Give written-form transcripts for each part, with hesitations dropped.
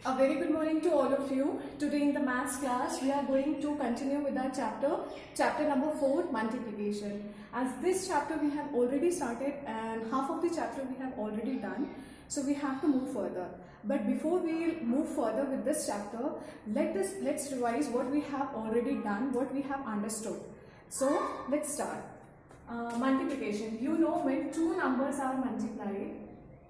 A very good morning to all of you. Today in the maths class, we are going to continue with our chapter number 4, multiplication. As this chapter we have already started and half of the chapter we have already done. So we have to move further. But before we move further with this chapter, let's revise what we have already done, what we have understood. So let's start. Multiplication. You know when two numbers are multiplied,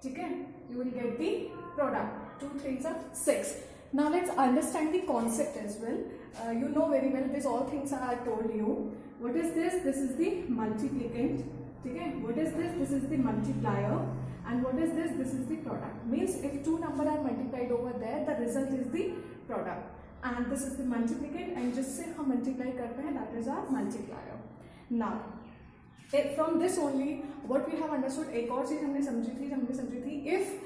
okay, you will get the product. 2 3s are 6. Now let's understand the concept as well. You know very well these all things I told you. What is this? This is the multiplicand. Okay? What is this? This is the multiplier. And what is this? This is the product. Means if two numbers are multiplied over there, the result is the product. And this is the multiplicand and जिससे हम multiply करते हैं, that is our multiplier. Now from this only what we have understood, एक और चीज हमने समझी थी if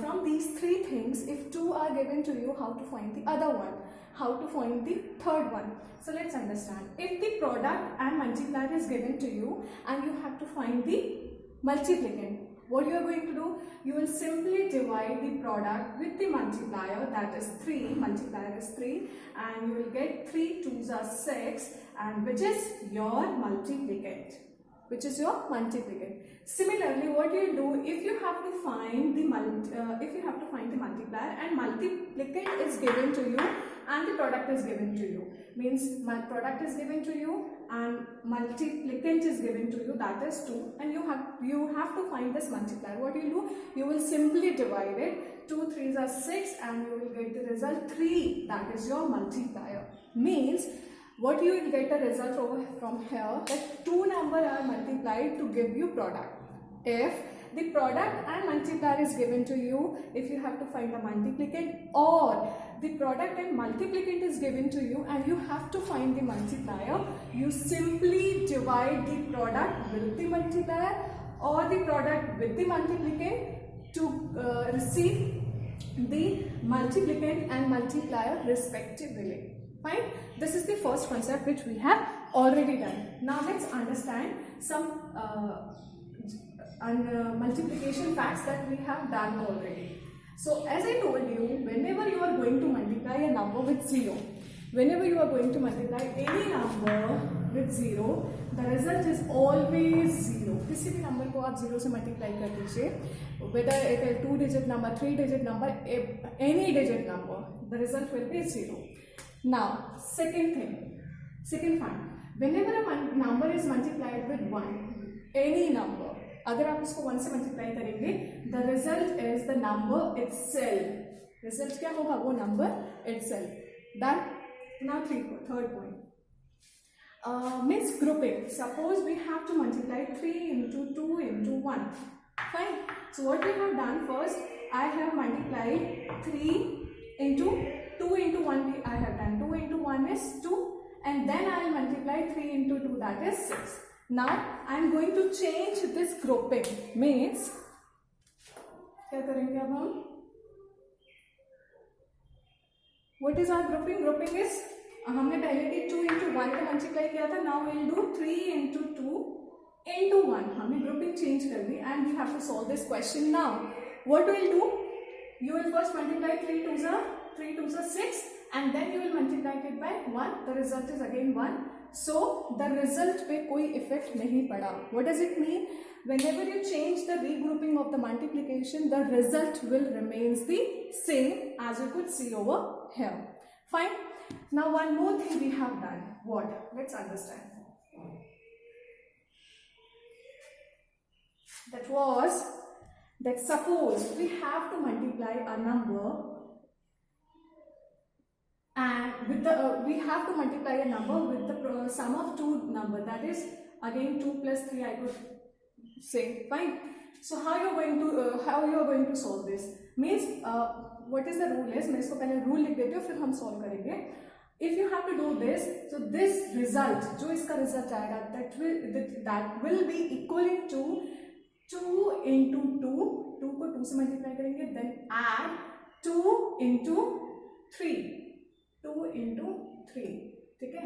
from these three things, if two are given to you, how to find the other one, how to find the third one. So let's understand. If the product and multiplier is given to you and you have to find the multiplicand, what you are going to do? You will simply divide the product with the multiplier, that is 3, multiplier is 3, and you will get 3 2s are 6, and which is your multiplicand. Similarly, what you do if you have to find the multiplier and multiplicand is given to you and the product is given to you, means my product is given to you and multiplicand is given to you, that is 2, and you have to find this multiplier. What you do? You will simply divide it. 2 3s are 6, and you will get the result 3. That is your multiplier. Means what you will get a result over from here, that two numbers are multiplied to give you product. If the product and multiplier is given to you, if you have to find the multiplicand, or the product and multiplicand is given to you and you have to find the multiplier, you simply divide the product with the multiplier or the product with the multiplicand to receive the multiplicand and multiplier respectively. Fine. This is the first concept which we have already done. Now let's understand some multiplication facts that we have done already. So as I told you, whenever you are going to multiply a number with 0, whenever you are going to multiply any number with 0, the result is always 0. किसी भी number को आप 0 से multiply कर दीजिए, whether it is 2-digit number, 3-digit number, any digit number, the result will be 0. Now, second fact, whenever a number is multiplied with 1, any number, अगर आप उसको 1 से multiply करेंगे, the result is the number itself. Result क्या होगा? वो number itself. That now third point. Means grouping. Suppose we have to multiply 3 into 2 into 1. Fine. So what we have done first, I have multiplied 3 into 2 into 1 I have done. 2 into 1 is 2, and then I will multiply 3 into 2, that is 6. Now I am going to change this grouping. Means क्या करेंगे अब हम? What is our grouping? Grouping is हमने पहले भी 2 into 1 का multiply किया था. Now we will do 3 into 2 into 1. हमने grouping change कर दी and we have to solve this question now. What we will do? You will first multiply 3 2s are 6, and then you will multiply it by 1. The result is again 1. So the result पे कोई effect नहीं पड़ा. What does it mean? Whenever you change the regrouping of the multiplication, the result will remains the same as you could see over here. Fine. Now one more thing we have done. What? Let's understand. That was that suppose we have to multiply a number and with the we have to multiply a number with the sum of two numbers, that is again 2 plus 3 I could say. Fine. So how you are going to solve this? Means what is the rule is, मैं इसको पहले rule लिख देती हूँ फिर हम solve करेंगे. If you have to do this, so this result जो इसका result आएगा that will be equaling to 2 into 2, 2 को 2 से multiply करेंगे, then add 2 into 3, 2 into 3. ठीक है?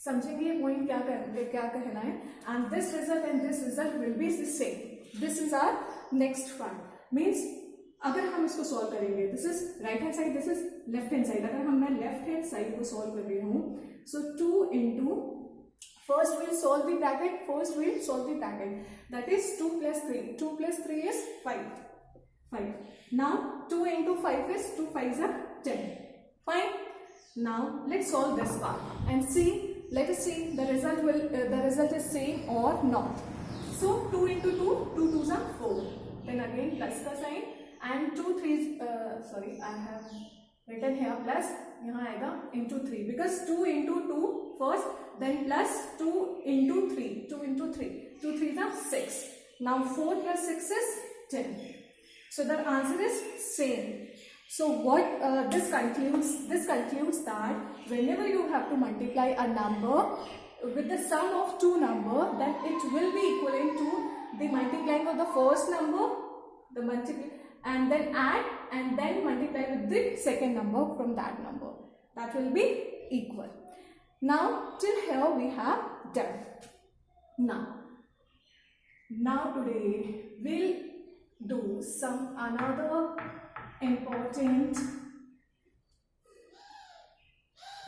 समझेंगे ये पॉइंट क्या कहना है. And this result and this result will be the same. This is our next one. Means अगर हम इसको सॉल्व करेंगे, this is right hand side, this is left hand side, अगर मैं लेफ्ट हैंड साइड को सॉल्व कर रही हूँ, सो 2 into, first we'll solve the bracket, that is 2 plus 3, 2 plus 3 is 5. Now 2 into 5 is 2 5s are 10. Fine. Now let's solve this part and see, let us see the result is same or not. So 2 into 2, 2 2s are 4, then again plus का sign, and 2 3s, sorry, I have written here plus, यहाँ आएगा into 3, because 2 into 2 first, then plus 2 into 3, 2 into 3, 2 3s are 6. Now 4 plus 6 is 10. So the answer is same. So what this concludes that whenever you have to multiply a number with the sum of two numbers, then it will be equivalent to the multiplying of the first number, and then add and then multiply with the second number from that number. That will be equal. Now till here we have done. Now today we'll do some another important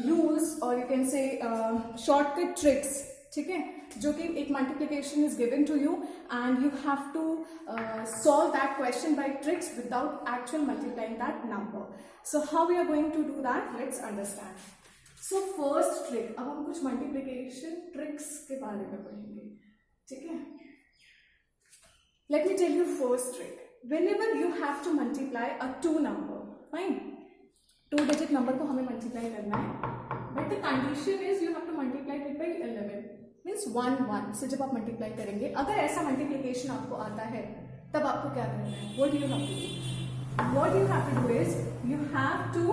rules, or you can say shortcut tricks, ठीक है, जो कि एक multiplication is given to you and you have to solve that question by tricks without actual multiplying that number. So how we are going to do that, let's understand. So first trick, अब हम कुछ multiplication tricks के बारे में पढ़ेंगे, ठीक है. Let me tell you first trick. Whenever you have to multiply a 2 number, fine, 2 digit number को हमें multiply करना है, but the condition is you have to multiply it by 11, means 1 1 से जब आप multiply करेंगे, अगर ऐसा multiplication आपको आता है तब आपको क्या करना है, what do you have to do? What you have to do is you have to,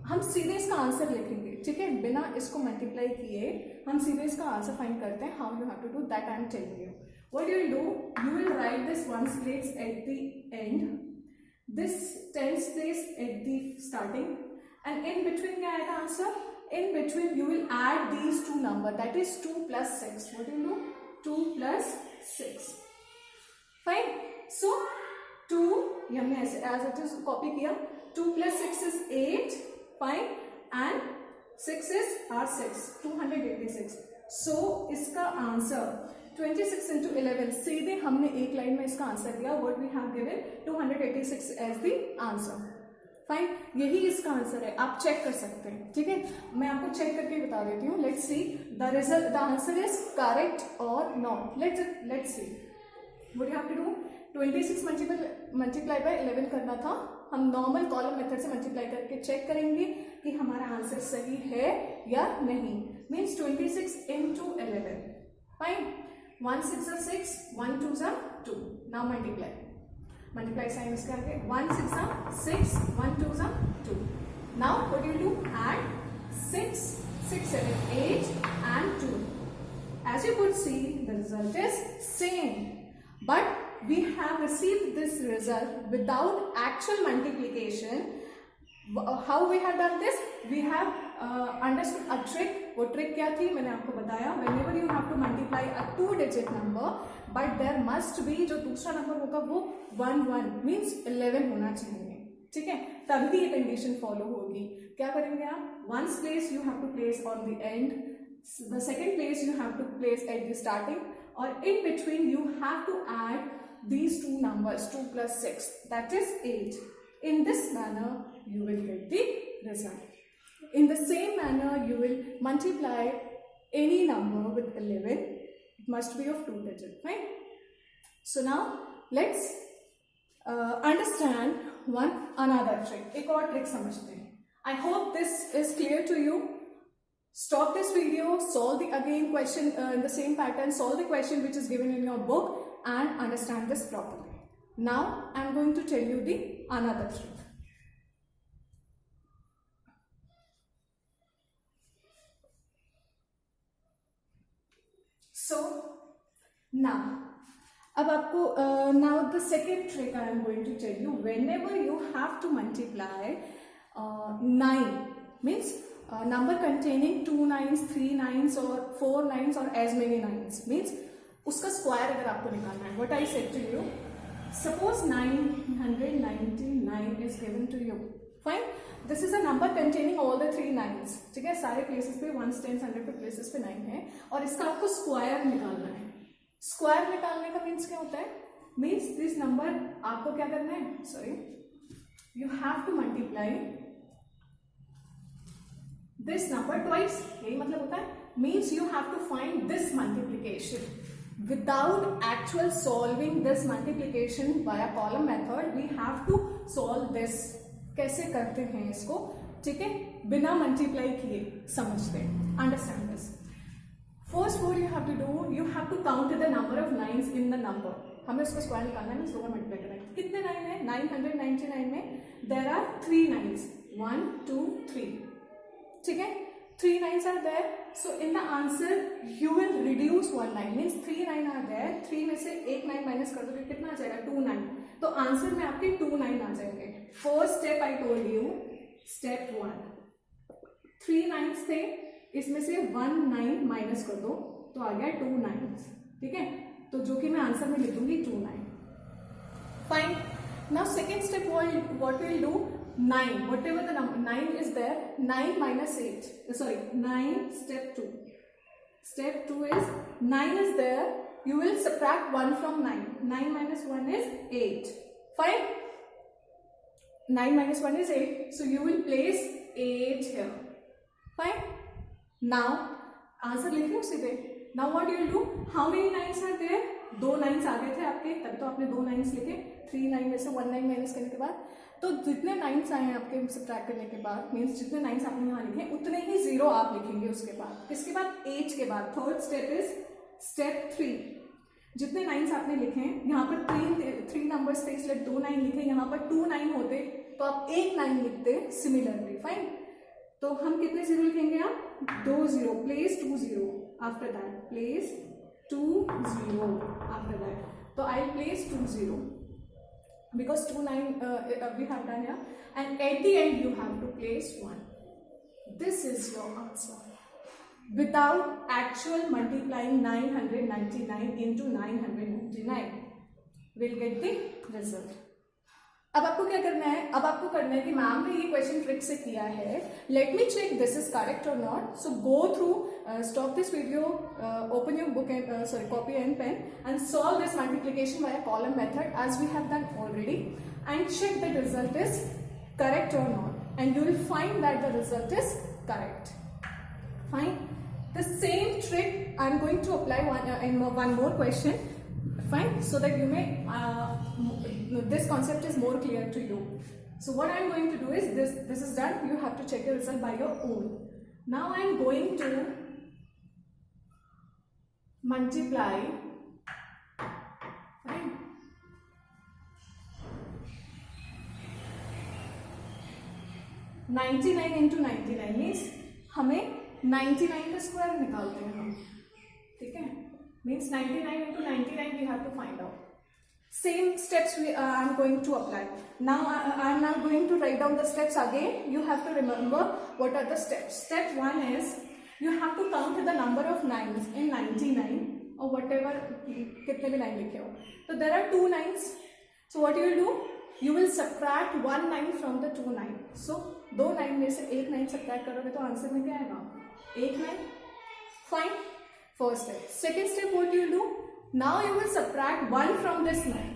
हम सीधे इसका आंसर लिखेंगे, ठीक है, बिना इसको मल्टीप्लाई किए हम सीधे इसका आंसर फाइंड करते हैं. How you have to do that I am telling you. What you will do, you will write this ones place at the end, this tens place at the starting, and in between क्या आएगा answer, in between you will add these two number, that is 2 plus 6. What do you do? 2 plus 6. Fine. So 2 ये हमने ऐसे as it is copy किया, 2 plus 6 is 8, fine, and 6 is R6, 286. So इसका answer 26 into 11, सीधे हमने एक line में इसका आंसर दिया. What we have given 286 as the answer. Fine, यही इसका आंसर है, आप चेक कर सकते हैं, ठीक है. मैं आपको चेक करके बता देती हूँ. Let's see the result, the answer is correct or not. Let's see what you have to do. 26 multiply by 11 करना था. हम नॉर्मल कॉलम मेथड से मल्टीप्लाई करके चेक करेंगे कि हमारा आंसर सही है या नहीं. Means 26 into 11. Fine, 1 6 are 6, 1 2 are 2. Now multiply sign इसके आगे, 1 6 are 6, 1 2 are 2. Now what do you do? Add 6 6 7 8 and 2. As you could see, the result is same, but we have received this result without actual multiplication. How we have done this? We have understood a trick. वो trick क्या थी मैंने आपको बताया. whenever you have to multiply a 2 digit number, but there must be, जो दूसरा number होगा वो 1 1 means 11 होना चाहिए, ठीक है, तभी ये कंडीशन फॉलो होगी. क्या करेंगे आप? ones place you have to place on the end, the second place you have to place at the starting, or in between you have to add these two numbers, 2 plus 6, that is 8. In this manner you will get the result. In the same manner you will multiply any number with 11. It must be of 2 digits, right? So now let's understand another trick. एक और trick समझते हैं. I hope this is clear to you. Stop this video, solve the again question in the same pattern, solve the question which is given in your book and understand this properly. Now I am going to tell you the another trick. So now, अब आपको now the second trick I am going to tell you. Whenever you have to multiply 9, means number containing 2 9s, 3 9s or 4 9s or as many 9s, means उसका square अगर आपको निकालना है. What I said to you, Suppose 999 is given to you. Fine. This is a number containing all the three nines. ठीक है, सारे places पे 1s 10s 100 पे places पे 9 है और इसका आपको स्क्वायर निकालना है. स्क्वायर निकालने का मीन्स क्या होता है? मीन्स दिस नंबर आपको क्या करना है? Sorry, you have to multiply this number twice. यही मतलब होता है. Means you have to find this multiplication. Without actual solving this multiplication via column method, we have to solve this. कैसे करते हैं इसको? ठीक है, बिना मल्टीप्लाई किए समझते हैं. Understand this. First, what you have to do, you have to count the number of nines in the number. हमें उसका स्क्वायर निकालना है, मीन्स दोनों मल्टीप्लाई करना है. कितने नाइन है? 999 में there are 3 nines. 1 2 3. ठीक है, 3 nines are there. So in the answer you will reduce 1 9. Means 3 9 are there. 3 में से एक 9 माइनस कर दोगे, कितना आ जाएगा? 2 9. तो आंसर में आपके 2 9 आ जाएंगे. First step I told you, step 1. 3 9s थे, इसमें से 1 9 माइनस कर दो तो आ गया 2 9. ठीक है, तो जो कि मैं आंसर में लिख दूंगी 2 9. Fine. Now second step what will do? 9, whatever the number 9 is there, 9 minus 8, sorry 9, step 2. Step 2 is 9 is there, you will subtract 1 from 9. 9 minus 1 is 8. Fine. 9 minus 1 is 8, so you will place 8 here. Fine. Now answer लिख लो सीधे. Now what you will do? How many 9s are there? 2 9s आ गए थे आपके, तब तो आपने 2 9s लिखे. 3 9 में से 1 9 माइनस करने के बाद, तो जितने 9s आए हैं आपके सब्ट्रैक्ट करने के बाद, मीन्स जितने 9s आपने यहाँ लिखे उतने ही 0 आप लिखेंगे उसके बाद. किसके बाद? 8 के बाद. Third step is step 3. जितने 9s आपने लिखे हैं, यहाँ पर 3 नंबर्स थे इसलिए 2 9 लिखे. यहाँ पर 2 9 होते तो आप 1 9 लिखते सिमिलरली. फाइन. तो हम कितने 0 लिखेंगे? आप 2 0. Place 2 0 after that. Place 2 0 after that. तो I place 2 0 because 2 9 we have done here, and at the end you have to place 1. This is your answer without actual multiplying 999 into 999. we'll get the result. अब आपको क्या करना है? अब आपको करना है कि मैम ने ये क्वेश्चन ट्रिक से किया है, let me check this is correct or not. So go through, stop this video, open your book and copy and pen, and solve this multiplication via column method as we have done already, and check the result is correct or not, and you will find that the result is correct. Fine. The same trick I am going to apply in one more question. Fine, so that you may this concept is more clear to you. So what I am going to do is this is done. You have to check your result by your own. Now I am going to multiply. Fine. (99) into 99 means हमें 99 का square निकालते हैं हम. ठीक है, means 99 into 99 we have to find out. Same steps I am going to apply. Now I am now going to write down the steps again. You have to remember what are the steps. Step 1 is you have to count the number of 9s in 99 or whatever कितने भी 9 लिखे हो. So there are 2 9s. So what you will do? You will subtract 1 9 from the 2 9. So 2 9 में से 1 9 subtract करोगे तो answer में क्या आएगा? 1 9. Fine. First step. Second step, what you will do? Now you will subtract 1 from this 9.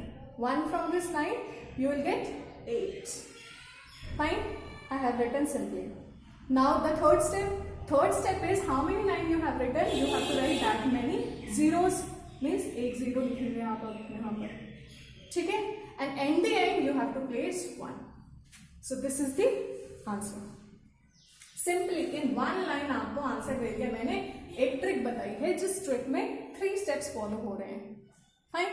1 from this 9, you will get 8. Fine. I have written simply. Now the third step. Third step is how many 9 you have written. You have to write that many zeros. Means 1 0 लिखेंगे आप यहाँ पर. ठीक है. And in the end you have to place 1. So this is the answer. Simply in one line आपको answer दे दिया मैंने. एक ट्रिक बताई है जिस ट्रिक में 3 स्टेप्स फॉलो हो रहे हैं. फाइन.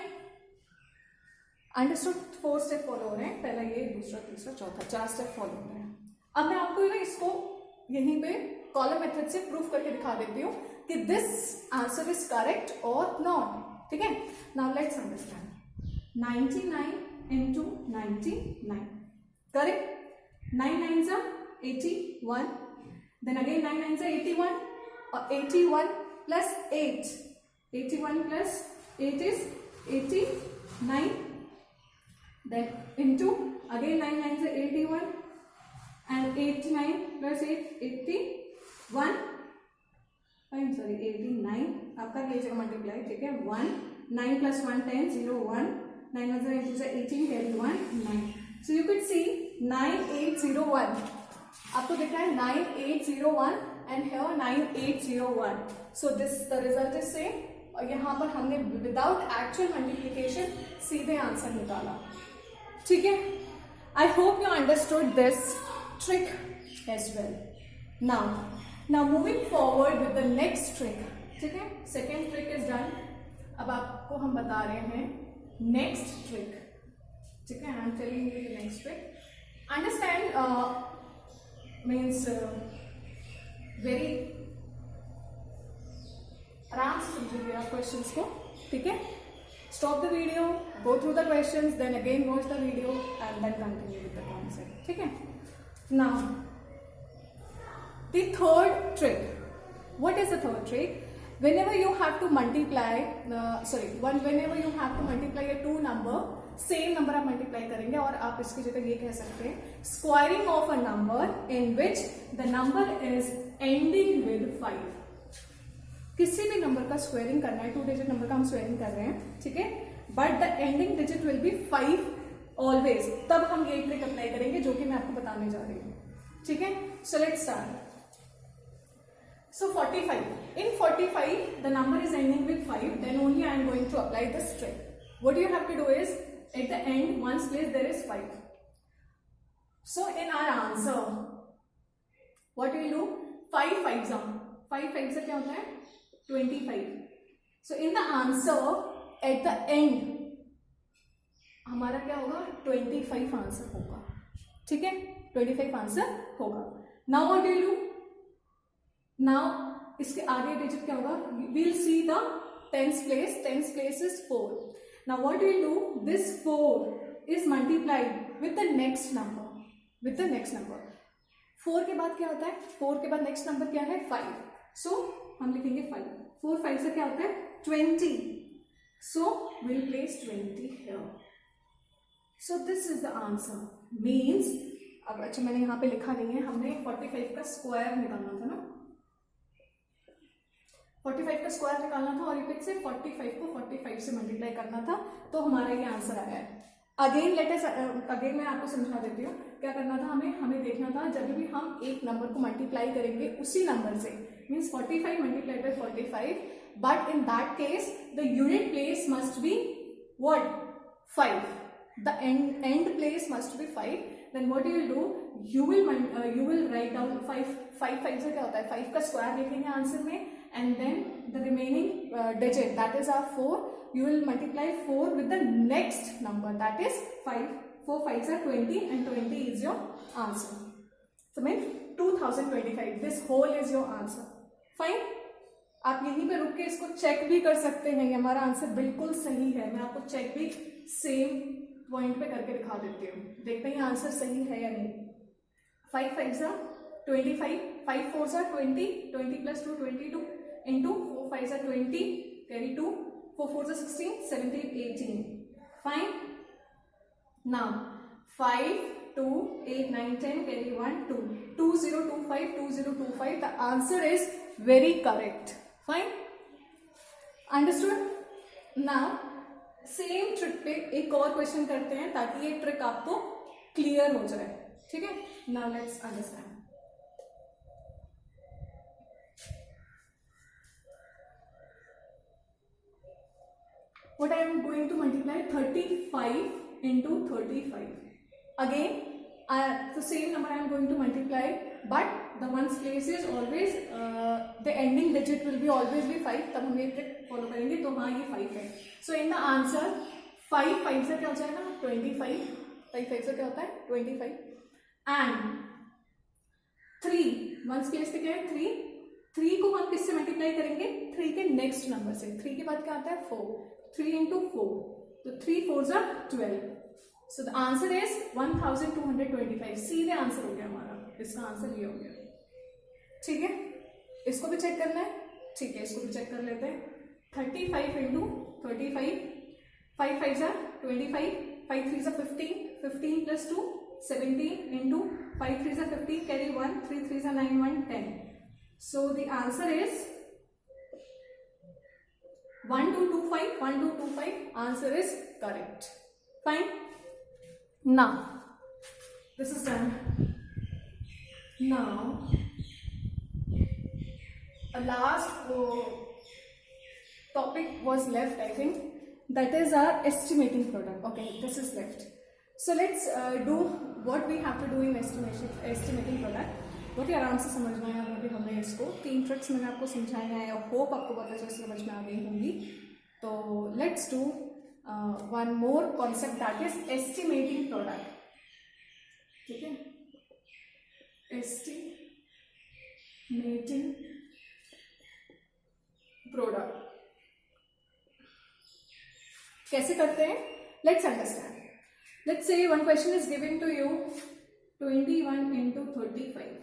अंडरस्टूड. 4 स्टेप फॉलो हो रहे हैं. पहला ये, दूसरा, तीसरा, चौथा, 4 स्टेप फॉलो हो रहे हैं. अब मैं आपको ना इसको यहीं पे कॉलम मेथड से प्रूफ करके दिखा देती हूँ कि this answer is correct or not. ठीक है. Now let's understand. 99 into 99. Correct. 9 9s are 81. Then again 9 9s are 81. 81 plus 8. 81 plus 8 is 89. then into again 9 9 से 81 and 89 plus 8 81 89 आपका कीजिएगा मल्टीप्लाई, ठीक है. 1 9 plus 1 10 0 1 9 1 0 2 18 carry 1 9. So you could see 9801. आपको दिख रहा है 9801 and here 9801. So this the result is same. और यहाँ पर हमने विदाउट एक्चुअल मल्टीप्लीकेशन सीधे आंसर निकाला. ठीक है. I hope you understood this trick as well. Now moving forward with the next trick. ठीक है. Second trick is done. अब आपको हम बता रहे हैं next trick. ठीक है. I am telling you the next trick. Understand means very आराम से समझिए आप क्वेश्चंस को. ठीक है. Stop the video, go through the questions, then again watch the video and then continue with the concept. ठीक है. Now the third trick. What is the third trick? Whenever you have to multiply whenever you have to multiply a two number, same number आप multiply करेंगे और आप इसकी जगह ये कह सकते हैं squaring of a number in which the number is ending with 5. किसी भी नंबर का स्क्वायरिंग करना है, 2 डिजिट नंबर का हम स्क्वायरिंग कर रहे हैं. ठीक है. But the ending digit will be 5 always. तब हम ये ट्रिक अप्लाई करेंगे जो कि मैं आपको बताने जा रही हूँ. ठीक है. So let's start. So 45. In 45, the number is ending with 5. Then only I am going to apply this trick. What you have to do is, at the end, ones place there is 5. So in our answer, what will do? 5 5s are. 5 5s क्या होता है? 25. So in the answer, at the end, हमारा क्या होगा? 25 answer होगा. ठीक है. 25 answer होगा. Now what will you do? Now इसके आगे डिजिट क्या होगा? We'll see the tens place. Tens place is 4. Now what we'll do? This 4 is multiplied with the next number. With the next number. 4 के बाद क्या होता है? 4 के बाद next number क्या है? 5. So हम लिखेंगे 5. 4 5 से क्या होता है? 20. So we'll place 20 here. So this is the answer. Means अब अच्छा मैंने यहाँ पे लिखा नहीं है. हमने 45 का स्क्वायर निकालना था ना. 45 का स्क्वायर निकालना था और इपिक से 45 को 45 से मल्टीप्लाई करना था. तो हमारा ये आंसर आया है. अगेन मैं आपको समझा देती हूँ क्या करना था. हमें देखना था जब भी हम एक नंबर को मल्टीप्लाई करेंगे उसी नंबर से, means 45 multiplied by 45, but in that case the unit place must be what? 5. The end place must be 5. Then what you will do? You will write down 5 5 से क्या होता है? 5 का स्क्वायर लिखेंगे आंसर में. And then the remaining digit, that is our 4, you will multiply 4 with the next number, that is 5. 4 5s are 20 and 20 is your answer. So means 2025. This whole is your answer. Fine. आप यहीं पे रुक के इसको check भी कर सकते हैं. हमारा आंसर बिल्कुल सही है. मैं आपको चेक भी सेम पॉइंट पे करके दिखा देती हूँ. देखते हैं आंसर सही है या नहीं. 5 5s are 25. 5 4s are 20. 20 plus 2 22. Into 4 5s are 20, carry 2, 4 4s are 16, 17, 18. Fine. Now 5 2 8 9 10 carry 1 2 2025 2025. The answer is very correct. Fine. Understood? Now same trick पे एक और क्वेश्चन करते हैं ताकि ये ट्रिक आपको क्लियर हो जाए. ठीक है. Now let's understand. What I am going to multiply? 35 into 35. Again, the same number I am going to multiply, but the ones place is always the ending digit will be always be 5. तब हम ये trick follow करेंगे. तो हाँ ये 5 है. So in the answer 5 5 से क्या हो जाएगा? 25. 5 5 से क्या होता है? 25. And 3 ones place पे क्या है? 3 को हम किससे मल्टीप्लाई करेंगे? 3 के नेक्स्ट नंबर से. 3 के बाद क्या आता है? 4. 3 into 4. So 3 4s are 12. So the answer is 1225. सीधे आंसर हो गया हमारा. इसका आंसर ये हो गया. ठीक है. इसको भी चेक करना है. ठीक है. इसको भी चेक कर लेते हैं. 35 into 35. 5 5s are 25. 5 3 is 15, 15 plus 2 17 into 5 3 is 15, carry 1, 3 3 is 9, 1 10. So the answer is 1225, 1225. Answer is correct. Fine. Now this is done. Now a last topic was left, I think, that is our estimating product. Okay, this is left. So let's do what we have to do in estimating product. बहुत ही आराम से समझना है अभी हमें इसको. 3 tricks मैंने आपको समझाया है और होप आपको बहुत अच्छे से समझ में आ गई होंगी. तो let's do one more concept that is estimating product. ठीक है, एस्टिमेटिंग प्रोडक्ट कैसे करते हैं? Let's understand. Let's say one question is given to you 21 into 35.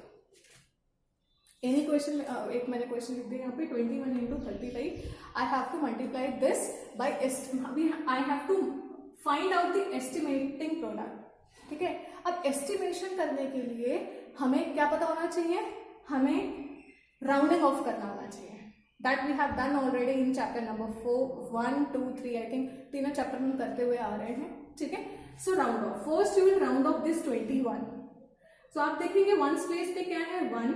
Any question, एक मैंने क्वेश्चन लिख दिया यहाँ पे 21 into 35. I have to multiply this by I have to find out the estimating product. ठीक है, अब एस्टिमेशन करने के लिए हमें क्या पता होना चाहिए? हमें राउंडिंग ऑफ करना होना चाहिए. That we have done already in chapter number 4, 1, 2, 3. I think तीनों चैप्टर हम करते हुए आ रहे हैं. ठीक है, so round off. First you will round off this 21. सो आप देखेंगे वंस प्लेस पे क्या है 1,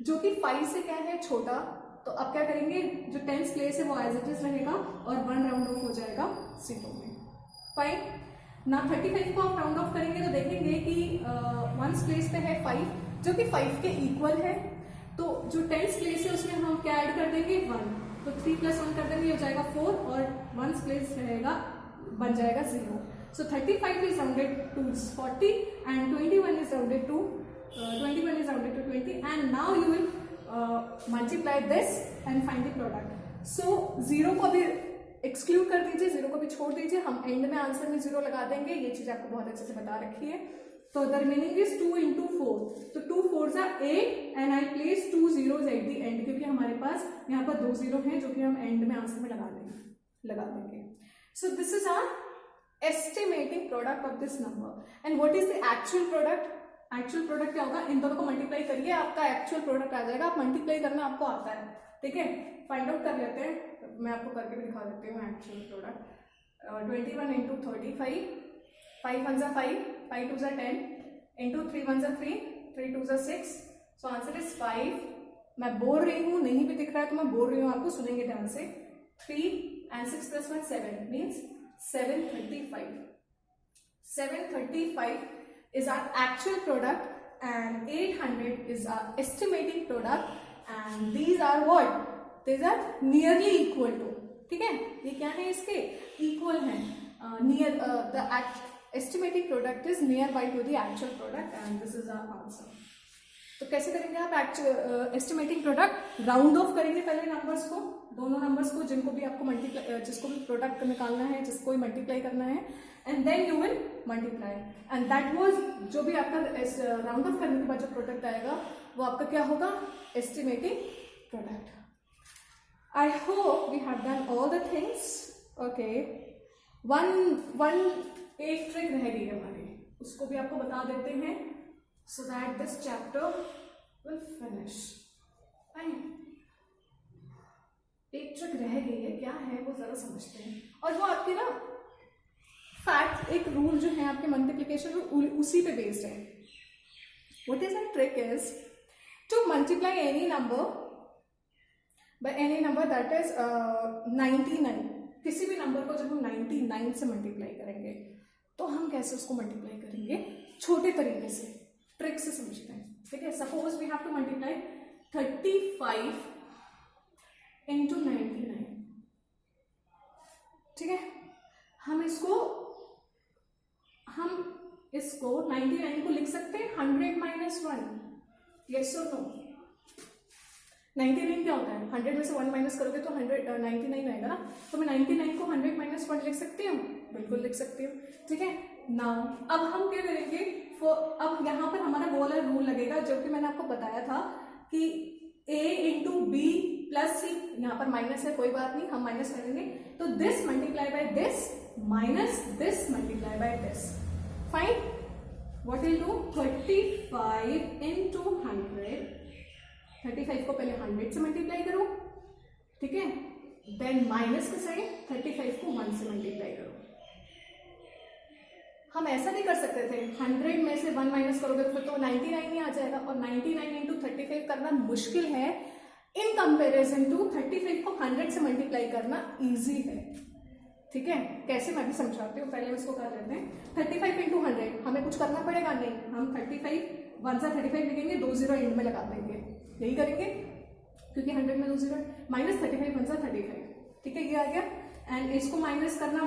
जो कि 5 से क्या है छोटा. तो अब क्या करेंगे, जो 10th प्लेस है वो एज इट इज रहेगा और 1 राउंड ऑफ हो जाएगा 0 में. फाइन. ना 35 को आप राउंड ऑफ करेंगे तो देखेंगे कि वंस प्लेस पे है 5, जो कि 5 के इक्वल है. तो जो 10th प्लेस है उसमें हम क्या ऐड कर देंगे 1. तो 3 + 1 कर देंगे, हो जाएगा 4 और वंस प्लेस रहेगा बन जाएगा 0. So 35 is rounded to 40 and 21 is rounded to 20, and now you will multiply this and find the product. So 0 को भी एक्सक्लूड कर दीजिए, 0 को भी छोड़ दीजिए. हम एंड में आंसर में 0 लगा देंगे. ये चीज आपको बहुत अच्छे से बता रखी है. तो द रिमेनिंग इज 2 into 4. तो 2 4s are 8 and I place 2 zeros at the end, क्योंकि हमारे पास यहाँ पर 2 0 हैं जो कि हम एंड में आंसर में लगा देंगे. So this is our estimating product of this number. And what is the actual product? Actual product क्या होगा? इन दोनों को मल्टीप्लाई करिए, आपका एक्चुअल प्रोडक्ट आ जाएगा. आप मल्टीप्लाई करना आपको आता है. ठीक है, फाइंड आउट कर लेते हैं. मैं आपको करके भी दिखा देती हूँ actual product. 21 into 35, 5 1s are 5, 5 2s are 10 into 3 1s are 3, 3 2s are 6. So answer is 5. मैं बोल रही हूँ, नहीं भी दिख रहा है तो मैं बोल रही हूँ, आपको सुनेंगे ध्यान से. 3 and 6 + 1 7 means 735. 735 is our actual product and 800 is our estimating product, and these are what? These are nearly equal to. ठीक है, ये क्या है? इसके इक्वल है. Near the estimating product is nearby to the actual product, and this is our answer. तो कैसे करेंगे आप एस्टिमेटिंग प्रोडक्ट? राउंड ऑफ करेंगे पहले नंबर्स को, दोनों नंबर्स को जिनको भी आपको मल्टीप्लाई, जिसको भी प्रोडक्ट निकालना है, जिसको भी मल्टीप्लाई करना है, and then you will multiply. And that was जो भी आपका राउंड ऑफ करने के बाद जो प्रोडक्ट आएगा वो आपका क्या होगा? Estimating product. I hope we have done all the things. Okay, एक ट्रिक रह गई है हमारी, उसको भी आपको बता देते हैं so that this chapter will finish. Fine. एक ट्रिक रह गई है, क्या है वो जरा समझते हैं. और वो आपके ना फैक्ट, एक रूल जो है आपके मल्टीप्लिकेशन उसी पे बेस्ड है. What is that trick is to multiply any number by any number that is 99. किसी भी नंबर को जब हम 99 से मल्टीप्लाई करेंगे तो हम कैसे उसको मल्टीप्लाई करेंगे? छोटे तरीके से, ट्रिक से समझते हैं. ठीक है, suppose we have to multiply 35 into 99. ठीक है, हम इसको 99 को लिख सकते हैं 100 - 1. यस और नो? 99 क्या होता है? 100 में से 1 माइनस करोगे तो 99 आएगा ना. तो मैं 99 को 100 - 1 लिख सकती हूँ? बिल्कुल लिख सकती हूँ. ठीक है, नाउ अब हम क्या करेंगे? अब यहाँ पर हमारा वो वाला रूल लगेगा जो कि मैंने आपको बताया था कि a into b प्लस सी, यहाँ पर माइनस है कोई बात नहीं, हम माइनस करेंगे तो this multiply by this minus this multiply by this, fine. What will do 35 into 100, 35 को पहले 100 से मल्टीप्लाई करो, ठीक है, देन माइनस के साइड 35 को 1 से मल्टीप्लाई करो. हम ऐसा नहीं कर सकते थे 100 में से 1 माइनस करोगे तो फिर तो 99 ही आ जाएगा, और 99 इंटू 35 करना मुश्किल है इन कंपेरिजन टू 35 को 100 से मल्टीप्लाई करना इजी है, ठीक है. कैसे मैं भी समझाती हूँ, पहले इसको कर लेते हैं. 35 इंटू 100 हमें कुछ करना पड़ेगा नहीं, हम 35 1 सा 35 लिखेंगे, 2 जीरो एंड में लगा देंगे, यही करेंगे क्योंकि 100 में 2 जीरो, माइनस 35 1 सा 35, ठीक है, ये आ गया. एंड इसको माइनस करना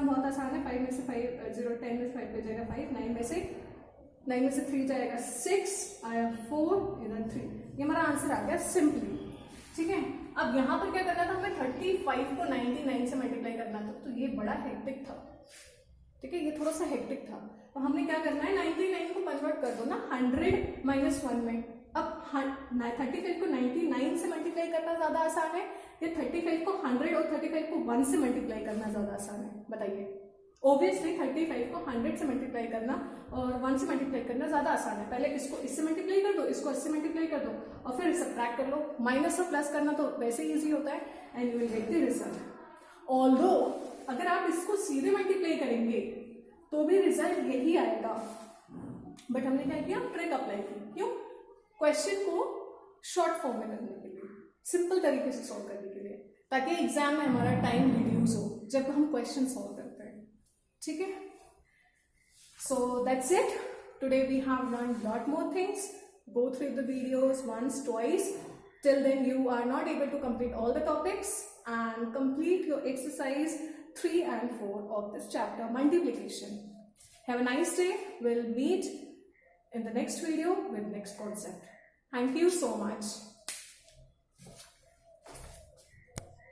बहुत आसान है. 5 में से 5 0, 10 में से 5 पे जाएगा 5, 9 में से 3 जाएगा 6, आया 4, इधर 3, ये हमारा आंसर आ गया सिंपली, ठीक है. अब यहाँ पर क्या करना था, हमें 35 को 99 से मल्टीप्लाई करना था, तो ये बड़ा हेक्टिक था, ठीक है, ये थोड़ा सा हेक्टिक था. तो हमने क्या करना है, 99 को कन्वर्ट कर दो ना 100 माइनस 1 में. अब 35 को 99 से मल्टीप्लाई करना ज्यादा आसान है या 35 को 100 और 35 को 1 से मल्टीप्लाई करना ज्यादा आसान है, बताइए. ऑब्वियसली 35 को 100 से मल्टीप्लाई करना और 1 से मल्टीप्लाई करना ज्यादा आसान है. पहले इसको इससे मल्टीप्लाई कर दो, इसको इससे मल्टीप्लाई कर दो और फिर सब्ट्रैक्ट कर लो. माइनस और प्लस करना तो वैसे ही इजी होता है and you will get the result. Although अगर आप इसको सीधे मल्टीप्लाई करेंगे तो भी रिजल्ट यही आएगा, बट हमने क्या किया, ट्रिक अप्लाई की. क्यों? क्वेश्चन को शॉर्ट फॉर्म में करने के लिए, सिंपल तरीके से सॉल्व करने के लिए, ताकि एग्जाम में हमारा टाइम रिड्यूस हो जब हम क्वेश्चन सॉल्व करते हैं, ठीक है. So that's it. Today we have learn lot more things. Go through the videos once, twice. Till then you are not able to complete all the topics, and complete your exercise 3 and 4 of this chapter, multiplication. Have a nice day. We'll meet in the next video with next concept. Thank you so much.